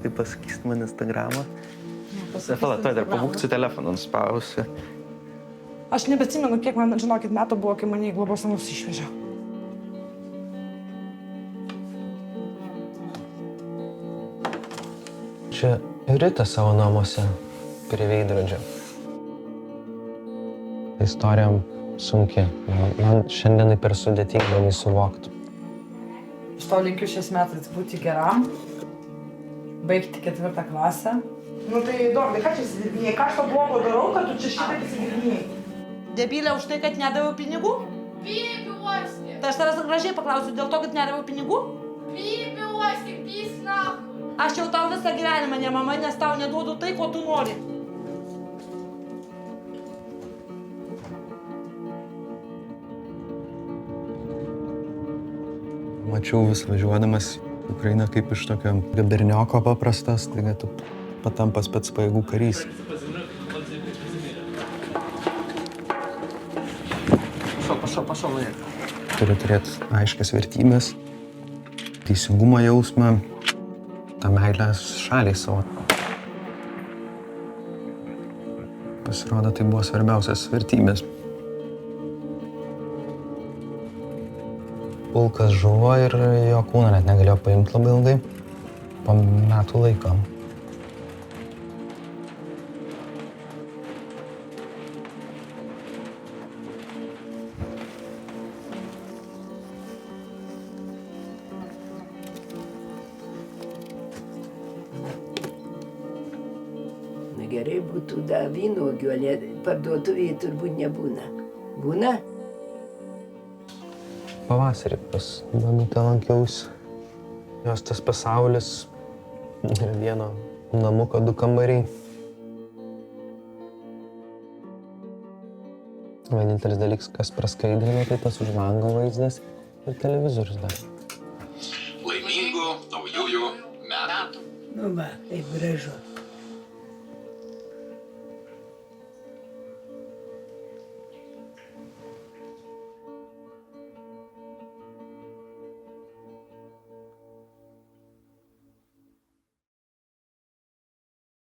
tai pasakysit man Instagramą. Pala, tuoj dar pabūk su telefonu nuspausiu. Aš nebeatsimenu, kiek man, žinokit, metų buvo, kai mane į globos namus išvežė. Čia Rita savo namuose, prie veidrodžio. Istorija sunki. Man šiandienai per sudėtinga jį suvokti. Aš tau linkiu šiais metais būti geram, baigti 4 klasę. Nu tai, Dordai, ką čia įsidirbinėjai? Ką aš to blogo darau, kad tu čia šitaip įsidirbinėjai? Debilė už tai, kad nedaviau pinigų? Пи-пивосик! Tai aš tavęs gražiai paklausiu, dėl to, kad nedaviau pinigų? Пи-пивосик, пись нахуй! Aš jau tau visą gyvenimą ne mama, nes tau neduodu tai, ko tu nori. Mačiau vis važiuodamas Ukrainą kaip iš tokio bernioko paprastas, taigi tu patampas pats pajėgų karys. Pašau, Turi turėti aiškias vertybės, teisingumo jausmą, tą meilę šaliai savo. Pasirodo, tai buvo svarbiausias vertybės. Pulkas žuvo ir jo kūną net negalėjo paimti labai ilgai, po metų laiko. Na gerai būtų da vynuogių, ale parduotuvėje turbūt nebūna. Būna? Pavasarį pas mamytę lankiausi. Jos tas pasaulis ir vieno namuko 2 kambariai. Vienintelis dalykas, kas praskaidrino, tai tas už lango vaizdas ir televizorius dar. Laimingų naujųjų metų. Nu va, kaip gražu.